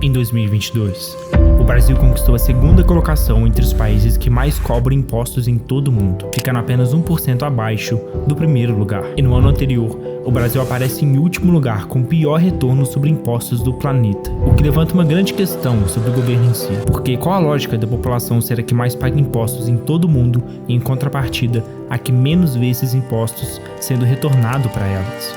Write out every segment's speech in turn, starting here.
Em 2022, o Brasil conquistou a segunda colocação entre os países que mais cobram impostos em todo o mundo, ficando apenas 1% abaixo do primeiro lugar. E no ano anterior, o Brasil aparece em último lugar com o pior retorno sobre impostos do planeta, o que levanta uma grande questão sobre o governo em si. Porque qual a lógica da população ser a que mais paga impostos em todo o mundo e, em contrapartida, a que menos vê esses impostos sendo retornado para elas?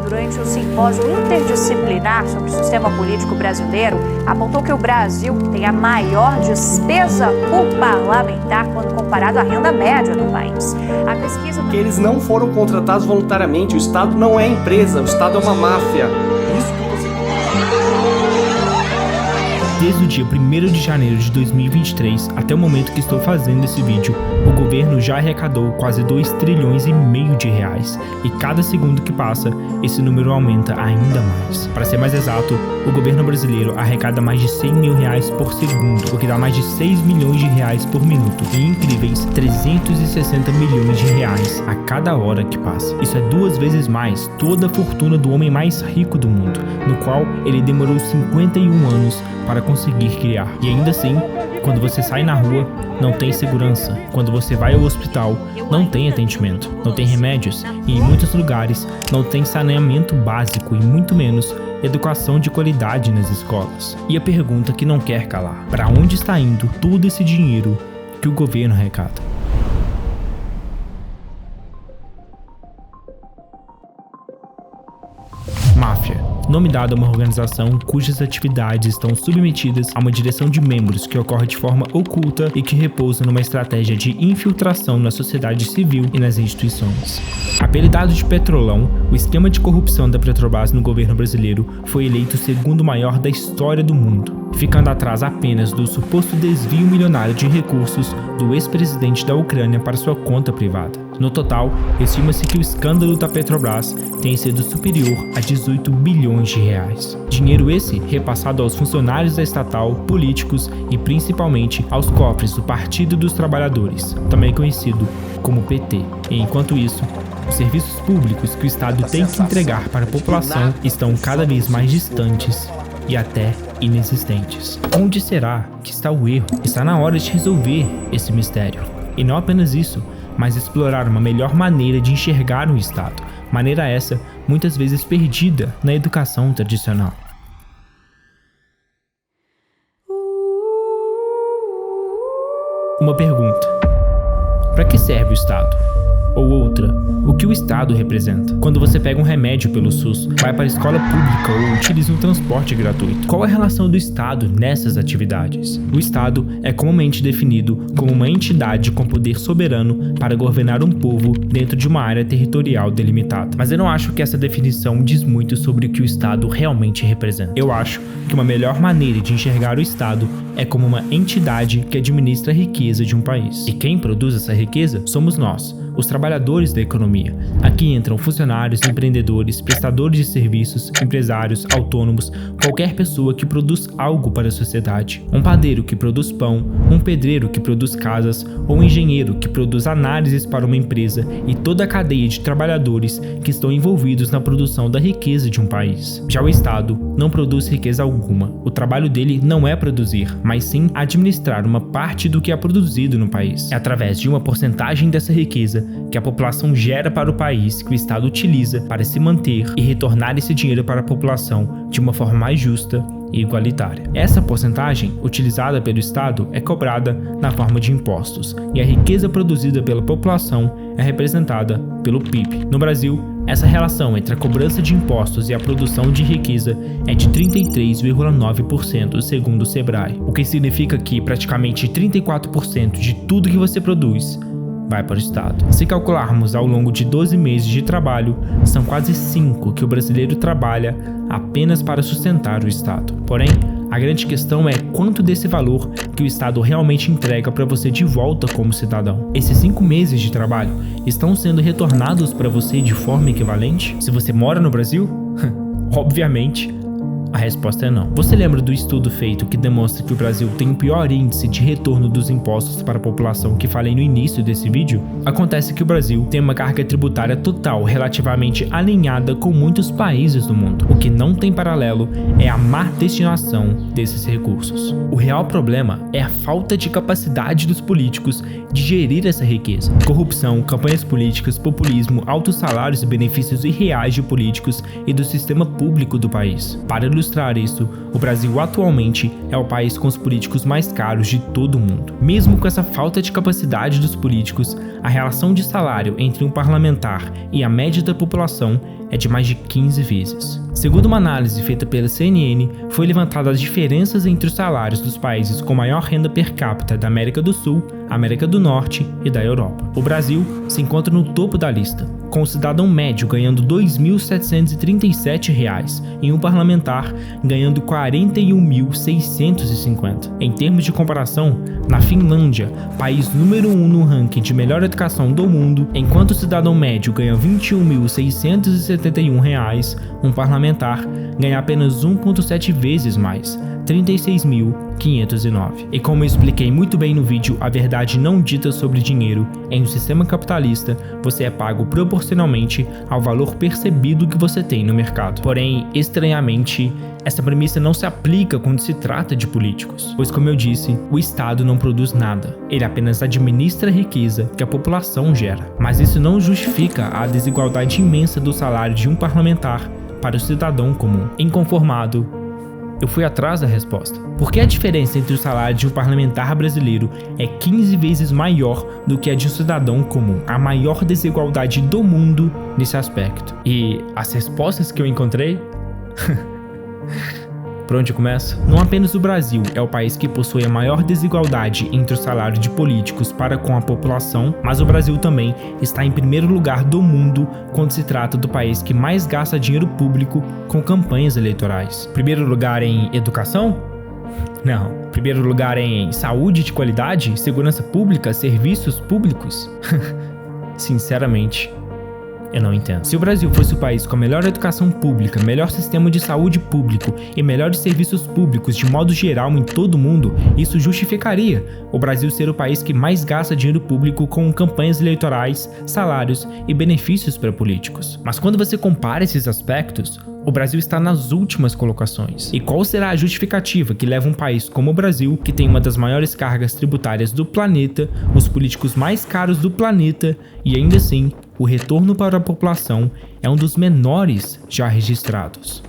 Durante o simpósio interdisciplinar sobre o sistema político brasileiro, apontou que o Brasil tem a maior despesa por parlamentar quando comparado à renda média do país. A pesquisa... Que eles não foram contratados voluntariamente, o Estado não é empresa, o Estado é uma máfia. Desde o dia 1º de janeiro de 2023 até o momento que estou fazendo esse vídeo, o governo já arrecadou quase 2,5 trilhões de reais, e cada segundo que passa, esse número aumenta ainda mais. Para ser mais exato, o governo brasileiro arrecada mais de 100 mil reais por segundo, o que dá mais de 6 milhões de reais por minuto, e incríveis 360 milhões de reais a cada hora que passa. Isso é 2 vezes mais toda a fortuna do homem mais rico do mundo, no qual ele demorou 51 anos para conseguir criar. E ainda assim, quando você sai na rua, não tem segurança. Quando você vai ao hospital, não tem atendimento, não tem remédios e em muitos lugares não tem saneamento básico e muito menos educação de qualidade nas escolas. E a pergunta que não quer calar: para onde está indo todo esse dinheiro que o governo arrecada? Máfia, nome dado a uma organização cujas atividades estão submetidas a uma direção de membros que ocorre de forma oculta e que repousa numa estratégia de infiltração na sociedade civil e nas instituições. Apelidado de Petrolão, o esquema de corrupção da Petrobras no governo brasileiro foi eleito o segundo maior da história do mundo, ficando atrás apenas do suposto desvio milionário de recursos do ex-presidente da Ucrânia para sua conta privada. No total, estima-se que o escândalo da Petrobras tenha sido superior a 18 bilhões de reais. Dinheiro esse repassado aos funcionários da estatal, políticos e principalmente aos cofres do Partido dos Trabalhadores, também conhecido como PT. E enquanto isso, os serviços públicos que o Estado tem que entregar para a população estão cada vez mais distantes e até inexistentes. Onde será que está o erro? Está na hora de resolver esse mistério. E não apenas isso, mas explorar uma melhor maneira de enxergar o Estado, maneira essa muitas vezes perdida na educação tradicional. Uma pergunta: para que serve o Estado? Ou outra, o que o Estado representa? Quando você pega um remédio pelo SUS, vai para a escola pública ou utiliza um transporte gratuito, qual a relação do Estado nessas atividades? O Estado é comumente definido como uma entidade com poder soberano para governar um povo dentro de uma área territorial delimitada. Mas eu não acho que essa definição diz muito sobre o que o Estado realmente representa. Eu acho que uma melhor maneira de enxergar o Estado é como uma entidade que administra a riqueza de um país. E quem produz essa riqueza somos nós, os trabalhadores da economia. Aqui entram funcionários, empreendedores, prestadores de serviços, empresários, autônomos, qualquer pessoa que produz algo para a sociedade. Um padeiro que produz pão, um pedreiro que produz casas, ou um engenheiro que produz análises para uma empresa, e toda a cadeia de trabalhadores que estão envolvidos na produção da riqueza de um país. Já o Estado não produz riqueza alguma. O trabalho dele não é produzir, mas sim administrar uma parte do que é produzido no país. É através de uma porcentagem dessa riqueza que a população gera para o país que o Estado utiliza para se manter e retornar esse dinheiro para a população de uma forma mais justa e igualitária. Essa porcentagem, utilizada pelo Estado, é cobrada na forma de impostos, e a riqueza produzida pela população é representada pelo PIB. No Brasil, essa relação entre a cobrança de impostos e a produção de riqueza é de 33,9% segundo o Sebrae, o que significa que praticamente 34% de tudo que você produz vai para o Estado. Se calcularmos ao longo de 12 meses de trabalho, são quase 5 que o brasileiro trabalha apenas para sustentar o Estado. Porém, a grande questão é quanto desse valor que o Estado realmente entrega para você de volta como cidadão. Esses 5 meses de trabalho estão sendo retornados para você de forma equivalente? Se você mora no Brasil, obviamente, A resposta é não. Você lembra do estudo feito que demonstra que o Brasil tem o pior índice de retorno dos impostos para a população que falei no início desse vídeo? Acontece que o Brasil tem uma carga tributária total relativamente alinhada com muitos países do mundo. O que não tem paralelo é a má destinação desses recursos. O real problema é a falta de capacidade dos políticos de gerir essa riqueza. Corrupção, campanhas políticas, populismo, altos salários e benefícios irreais de políticos e do sistema público do país. Para ilustrar isso, o Brasil atualmente é o país com os políticos mais caros de todo o mundo. Mesmo com essa falta de capacidade dos políticos, a relação de salário entre um parlamentar e a média da população é de mais de 15 vezes. Segundo uma análise feita pela CNN, foi levantada as diferenças entre os salários dos países com maior renda per capita da América do Sul, América do Norte e da Europa. O Brasil se encontra no topo da lista, com o cidadão médio ganhando R$ 2.737 e um parlamentar ganhando R$ 41.650. Em termos de comparação, na Finlândia, país número 1 no ranking de melhor educação do mundo, enquanto o cidadão médio ganha R$ 21.671, um parlamentar ganha apenas 1,7 vezes mais, R$ 36.509. E como eu expliquei muito bem no vídeo A Verdade Não Dita sobre Dinheiro, em um sistema capitalista, você é pago proporcionalmente ao valor percebido que você tem no mercado. Porém, estranhamente, essa premissa não se aplica quando se trata de políticos, pois, como eu disse, o Estado não produz nada, ele apenas administra a riqueza que a população gera. Mas isso não justifica a desigualdade imensa do salário de um parlamentar para o cidadão comum. Inconformado, eu fui atrás da resposta. Por que a diferença entre o salário de um parlamentar brasileiro é 15 vezes maior do que a de um cidadão comum? A maior desigualdade do mundo nesse aspecto. E as respostas que eu encontrei? Por onde eu começo? Não apenas o Brasil é o país que possui a maior desigualdade entre o salário de políticos para com a população, mas o Brasil também está em primeiro lugar do mundo quando se trata do país que mais gasta dinheiro público com campanhas eleitorais. Primeiro lugar em educação? Não. Primeiro lugar em saúde de qualidade, segurança pública, serviços públicos? Sinceramente, eu não entendo. Se o Brasil fosse o país com a melhor educação pública, melhor sistema de saúde público e melhores serviços públicos de modo geral em todo o mundo, isso justificaria o Brasil ser o país que mais gasta dinheiro público com campanhas eleitorais, salários e benefícios para políticos. Mas quando você compara esses aspectos, o Brasil está nas últimas colocações. E qual será a justificativa que leva um país como o Brasil, que tem uma das maiores cargas tributárias do planeta, os políticos mais caros do planeta e ainda assim o retorno para a população é um dos menores já registrados?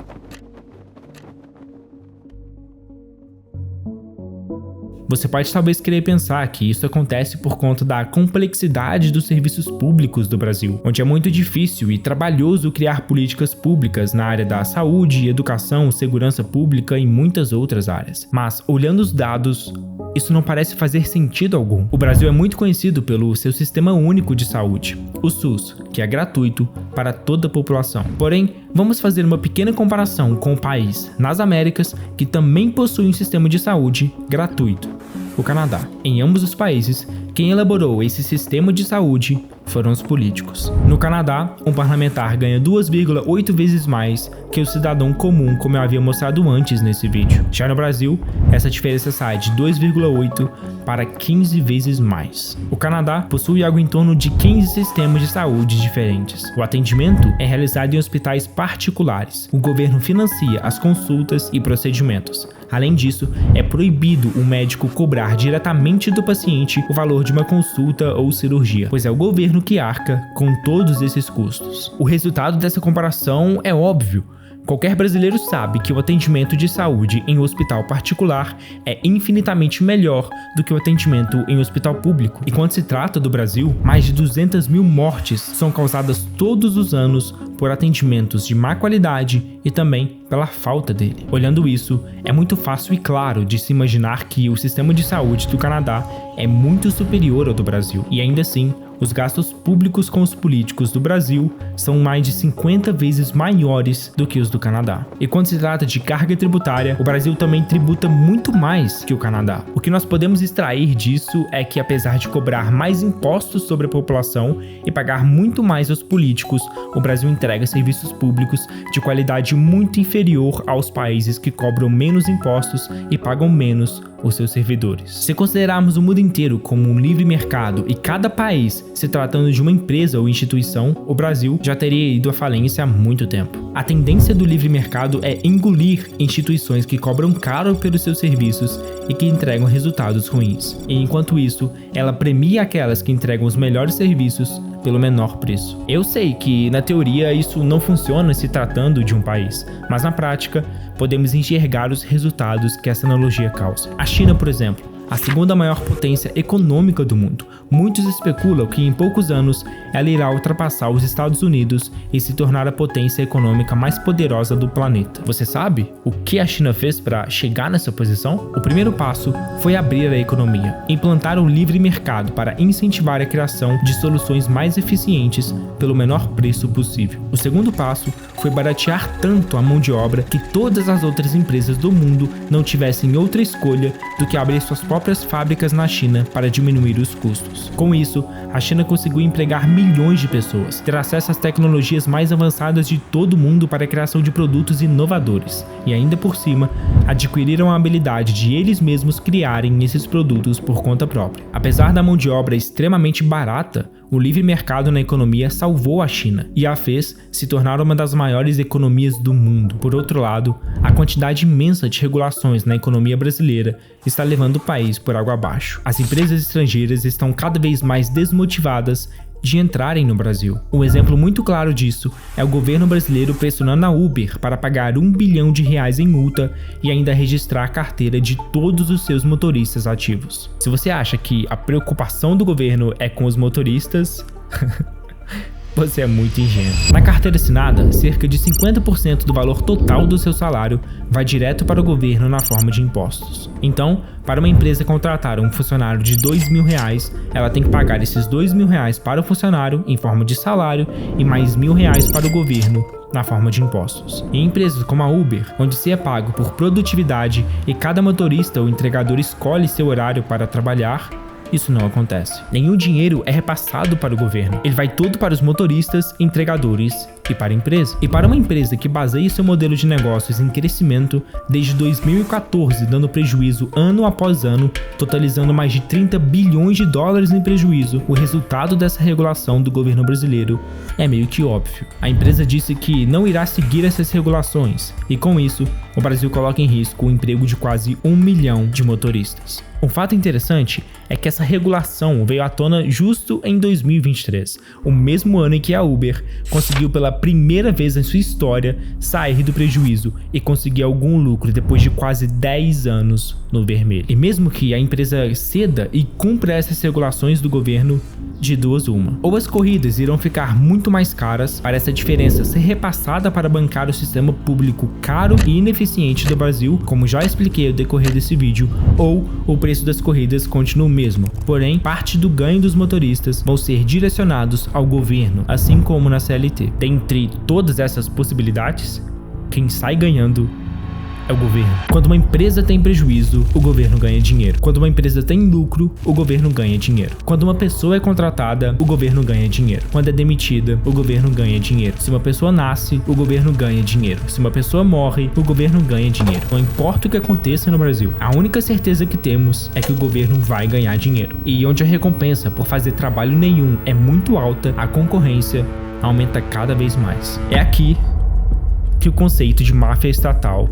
Você pode talvez querer pensar que isso acontece por conta da complexidade dos serviços públicos do Brasil, onde é muito difícil e trabalhoso criar políticas públicas na área da saúde, educação, segurança pública e muitas outras áreas. Mas, olhando os dados, isso não parece fazer sentido algum. O Brasil é muito conhecido pelo seu Sistema Único de Saúde, o SUS, que é gratuito para toda a população. Porém, vamos fazer uma pequena comparação com o país nas Américas que também possui um sistema de saúde gratuito, o Canadá. Em ambos os países, quem elaborou esse sistema de saúde foram os políticos. No Canadá, um parlamentar ganha 2,8 vezes mais que o cidadão comum, como eu havia mostrado antes nesse vídeo. Já no Brasil, essa diferença sai de 2,8 para 15 vezes mais. O Canadá possui algo em torno de 15 sistemas de saúde diferentes. O atendimento é realizado em hospitais particulares. O governo financia as consultas e procedimentos. Além disso, é proibido o médico cobrar diretamente do paciente o valor de uma consulta ou cirurgia, pois é o governo que arca com todos esses custos. O resultado dessa comparação é óbvio. Qualquer brasileiro sabe que o atendimento de saúde em um hospital particular é infinitamente melhor do que o atendimento em um hospital público. E quando se trata do Brasil, mais de 200 mil mortes são causadas todos os anos por atendimentos de má qualidade e também pela falta dele. Olhando isso, é muito fácil e claro de se imaginar que o sistema de saúde do Canadá é muito superior ao do Brasil. E ainda assim, Os gastos públicos com os políticos do Brasil são mais de 50 vezes maiores do que os do Canadá. E quando se trata de carga tributária, o Brasil também tributa muito mais que o Canadá. O que nós podemos extrair disso é que, apesar de cobrar mais impostos sobre a população e pagar muito mais aos políticos, o Brasil entrega serviços públicos de qualidade muito inferior aos países que cobram menos impostos e pagam menos os seus servidores. Se considerarmos o mundo inteiro como um livre mercado e cada país se tratando de uma empresa ou instituição, o Brasil já teria ido à falência há muito tempo. A tendência do livre mercado é engolir instituições que cobram caro pelos seus serviços e que entregam resultados ruins. E enquanto isso, ela premia aquelas que entregam os melhores serviços pelo menor preço. Eu sei que, na teoria, isso não funciona se tratando de um país, mas na prática, podemos enxergar os resultados que essa analogia causa. A China, por exemplo, a segunda maior potência econômica do mundo. Muitos especulam que em poucos anos ela irá ultrapassar os Estados Unidos e se tornar a potência econômica mais poderosa do planeta. Você sabe o que a China fez para chegar nessa posição? O primeiro passo foi abrir a economia, implantar o livre mercado para incentivar a criação de soluções mais eficientes pelo menor preço possível. O segundo passo foi baratear tanto a mão de obra que todas as outras empresas do mundo não tivessem outra escolha do que abrir suas próprias fábricas na China para diminuir os custos. Com isso, a China conseguiu empregar milhões de pessoas, ter acesso às tecnologias mais avançadas de todo o mundo para a criação de produtos inovadores e, ainda por cima, adquiriram a habilidade de eles mesmos criarem esses produtos por conta própria. Apesar da mão de obra extremamente barata, o livre mercado na economia salvou a China e a fez se tornar uma das maiores economias do mundo. Por outro lado, a quantidade imensa de regulações na economia brasileira está levando o país por água abaixo. As empresas estrangeiras estão cada vez mais desmotivadas de entrarem no Brasil. Um exemplo muito claro disso é o governo brasileiro pressionando a Uber para pagar R$1 bilhão em multa e ainda registrar a carteira de todos os seus motoristas ativos. Se você acha que a preocupação do governo é com os motoristas, você é muito ingênuo. Na carteira assinada, cerca de 50% do valor total do seu salário vai direto para o governo na forma de impostos. Então, para uma empresa contratar um funcionário de R$2.000, ela tem que pagar esses R$2.000 para o funcionário em forma de salário e mais R$1.000 para o governo na forma de impostos. Em empresas como a Uber, onde se é pago por produtividade e cada motorista ou entregador escolhe seu horário para trabalhar, isso não acontece. Nenhum dinheiro é repassado para o governo. Ele vai todo para os motoristas, entregadores e para a empresa. E para uma empresa que baseia seu modelo de negócios em crescimento desde 2014, dando prejuízo ano após ano, totalizando mais de $30 bilhões em prejuízo, o resultado dessa regulação do governo brasileiro é meio que óbvio. A empresa disse que não irá seguir essas regulações e, com isso, o Brasil coloca em risco o emprego de quase 1 milhão de motoristas. Um fato interessante é que essa regulação veio à tona justo em 2023, o mesmo ano em que a Uber conseguiu pela primeira vez em sua história sair do prejuízo e conseguir algum lucro depois de quase 10 anos no vermelho. E mesmo que a empresa ceda e cumpra essas regulações do governo, de duas uma. Ou as corridas irão ficar muito mais caras para essa diferença ser repassada para bancar o sistema público caro e ineficiente do Brasil, como já expliquei ao decorrer desse vídeo, ou o preço das corridas continua o mesmo, porém parte do ganho dos motoristas vão ser direcionados ao governo, assim como na CLT. Dentre todas essas possibilidades, quem sai ganhando é o governo. Quando uma empresa tem prejuízo, o governo ganha dinheiro. Quando uma empresa tem lucro, o governo ganha dinheiro. Quando uma pessoa é contratada, o governo ganha dinheiro. Quando é demitida, o governo ganha dinheiro. Se uma pessoa nasce, o governo ganha dinheiro. Se uma pessoa morre, o governo ganha dinheiro. Não importa o que aconteça no Brasil, a única certeza que temos é que o governo vai ganhar dinheiro. E onde a recompensa por fazer trabalho nenhum é muito alta, a concorrência aumenta cada vez mais. É aqui que o conceito de máfia estatal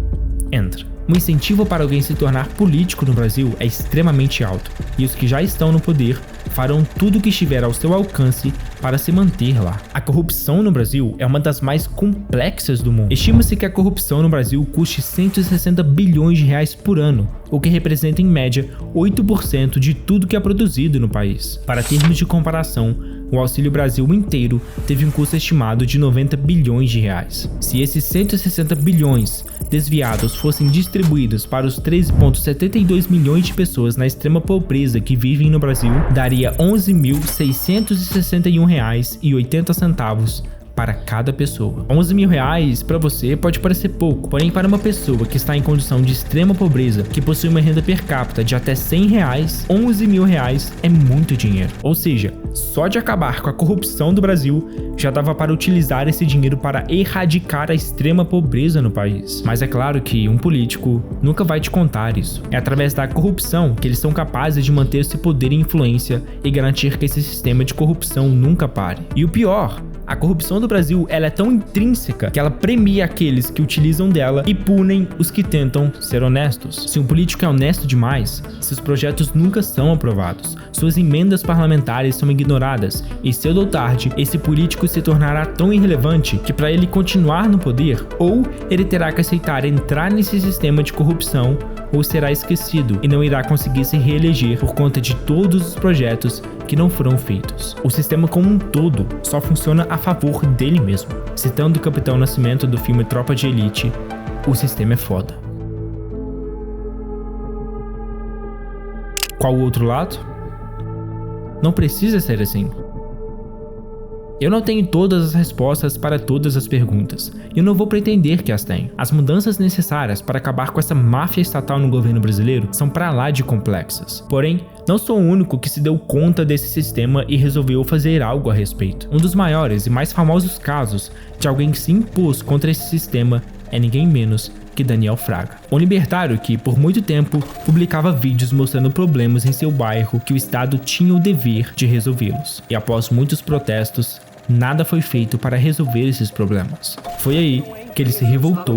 entra. O incentivo para alguém se tornar político no Brasil é extremamente alto, e os que já estão no poder farão tudo o que estiver ao seu alcance para se manter lá. A corrupção no Brasil é uma das mais complexas do mundo. Estima-se que a corrupção no Brasil custe R$160 bilhões por ano, o que representa em média 8% de tudo que é produzido no país. Para termos de comparação, o Auxílio Brasil inteiro teve um custo estimado de 90 bilhões de reais. Se esses 160 bilhões desviados fossem distribuídos para os 13,72 milhões de pessoas na extrema pobreza que vivem no Brasil, daria R$ 11.661,80 para cada pessoa. R$ 11.000 para você pode parecer pouco, porém para uma pessoa que está em condição de extrema pobreza, que possui uma renda per capita de até R$ 100, R$ 11.000 é muito dinheiro. Ou seja, só de acabar com a corrupção do Brasil, já dava para utilizar esse dinheiro para erradicar a extrema pobreza no país. Mas é claro que um político nunca vai te contar isso. É através da corrupção que eles são capazes de manter esse poder e influência e garantir que esse sistema de corrupção nunca pare. E o pior, a corrupção do Brasil ela é tão intrínseca que ela premia aqueles que utilizam dela e punem os que tentam ser honestos. Se um político é honesto demais, seus projetos nunca são aprovados, suas emendas parlamentares são ignoradas e cedo ou tarde esse político se tornará tão irrelevante que para ele continuar no poder, ou ele terá que aceitar entrar nesse sistema de corrupção, ou será esquecido e não irá conseguir se reeleger por conta de todos os projetos que não foram feitos. O sistema como um todo só funciona a favor dele mesmo. Citando o Capitão Nascimento do filme Tropa de Elite, o sistema é foda. Qual o outro lado? Não precisa ser assim. Eu não tenho todas as respostas para todas as perguntas, e eu não vou pretender que as tenha. As mudanças necessárias para acabar com essa máfia estatal no governo brasileiro são para lá de complexas. Porém, não sou o único que se deu conta desse sistema e resolveu fazer algo a respeito. Um dos maiores e mais famosos casos de alguém que se impôs contra esse sistema é ninguém menos que Daniel Fraga, um libertário que, por muito tempo, publicava vídeos mostrando problemas em seu bairro que o Estado tinha o dever de resolvê-los. E após muitos protestos, nada foi feito para resolver esses problemas. Foi aí que ele se revoltou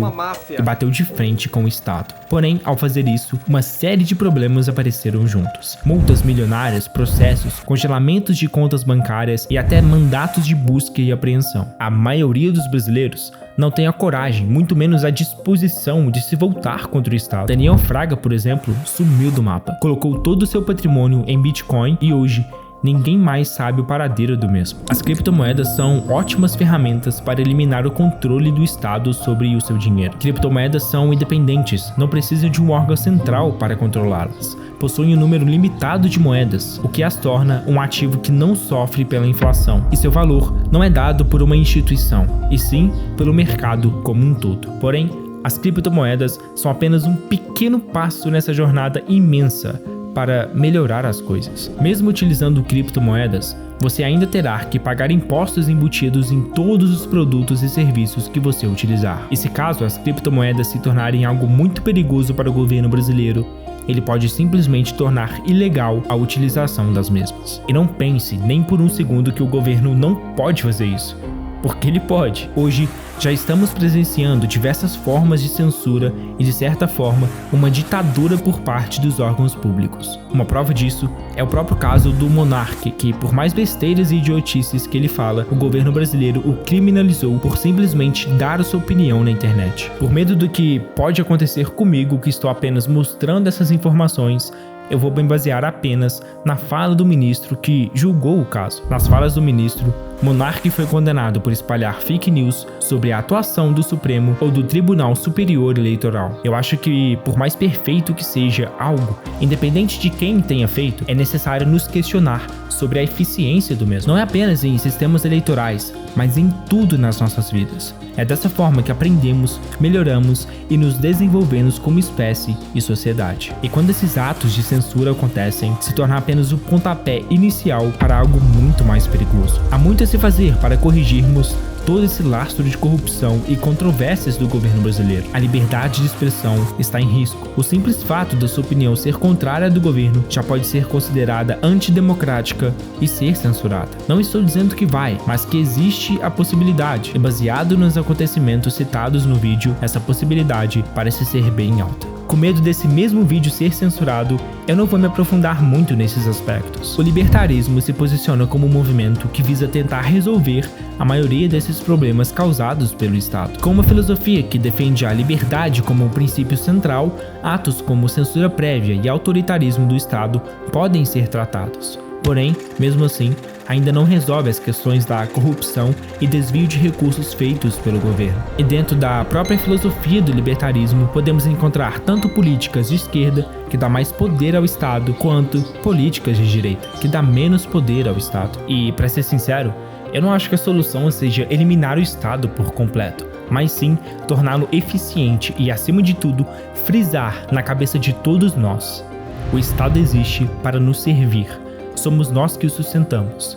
e bateu de frente com o Estado. Porém, ao fazer isso, uma série de problemas apareceram juntos. Multas milionárias, processos, congelamentos de contas bancárias e até mandatos de busca e apreensão. A maioria dos brasileiros não tem a coragem, muito menos a disposição de se voltar contra o Estado. Daniel Fraga, por exemplo, sumiu do mapa, colocou todo o seu patrimônio em Bitcoin e hoje ninguém mais sabe o paradeiro do mesmo. As criptomoedas são ótimas ferramentas para eliminar o controle do Estado sobre o seu dinheiro. Criptomoedas são independentes, não precisam de um órgão central para controlá-las. Possuem um número limitado de moedas, o que as torna um ativo que não sofre pela inflação, e seu valor não é dado por uma instituição, e sim pelo mercado como um todo. Porém, as criptomoedas são apenas um pequeno passo nessa jornada imensa para melhorar as coisas. Mesmo utilizando criptomoedas, você ainda terá que pagar impostos embutidos em todos os produtos e serviços que você utilizar. E se caso as criptomoedas se tornarem algo muito perigoso para o governo brasileiro, ele pode simplesmente tornar ilegal a utilização das mesmas. E não pense nem por um segundo que o governo não pode fazer isso, porque ele pode. Hoje já estamos presenciando diversas formas de censura e, de certa forma, uma ditadura por parte dos órgãos públicos. Uma prova disso é o próprio caso do Monark, que, por mais besteiras e idiotices que ele fala, o governo brasileiro o criminalizou por simplesmente dar a sua opinião na internet. Por medo do que pode acontecer comigo, que estou apenas mostrando essas informações, eu vou me basear apenas na fala do ministro que julgou o caso. Nas falas do ministro, Monark foi condenado por espalhar fake news sobre a atuação do Supremo ou do Tribunal Superior Eleitoral. Eu acho que, por mais perfeito que seja algo, independente de quem tenha feito, é necessário nos questionar sobre a eficiência do mesmo. Não é apenas em sistemas eleitorais, mas em tudo nas nossas vidas. É dessa forma que aprendemos, melhoramos e nos desenvolvemos como espécie e sociedade. E quando esses atos de censura acontecem, se torna apenas o pontapé inicial para algo muito mais perigoso. Há muito a se fazer para corrigirmos todo esse lastro de corrupção e controvérsias do governo brasileiro. A liberdade de expressão está em risco. O simples fato da sua opinião ser contrária à do governo já pode ser considerada antidemocrática e ser censurada. Não estou dizendo que vai, mas que existe a possibilidade, e baseado nos acontecimentos citados no vídeo, essa possibilidade parece ser bem alta. Com medo desse mesmo vídeo ser censurado, eu não vou me aprofundar muito nesses aspectos. O libertarismo se posiciona como um movimento que visa tentar resolver a maioria desses problemas causados pelo Estado. Com uma filosofia que defende a liberdade como um princípio central, atos como censura prévia e autoritarismo do Estado podem ser tratados. Porém, mesmo assim, ainda não resolve as questões da corrupção e desvio de recursos feitos pelo governo. E dentro da própria filosofia do libertarismo, podemos encontrar tanto políticas de esquerda, que dá mais poder ao Estado, quanto políticas de direita, que dá menos poder ao Estado. E, para ser sincero, eu não acho que a solução seja eliminar o Estado por completo, mas sim torná-lo eficiente e, acima de tudo, frisar na cabeça de todos nós: o Estado existe para nos servir. Somos nós que o sustentamos,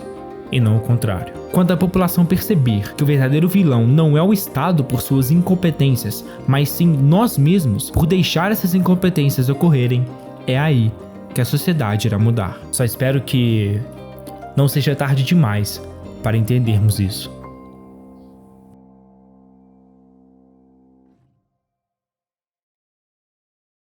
e não o contrário. Quando a população perceber que o verdadeiro vilão não é o Estado por suas incompetências, mas sim nós mesmos por deixar essas incompetências ocorrerem, é aí que a sociedade irá mudar. Só espero que não seja tarde demais para entendermos isso.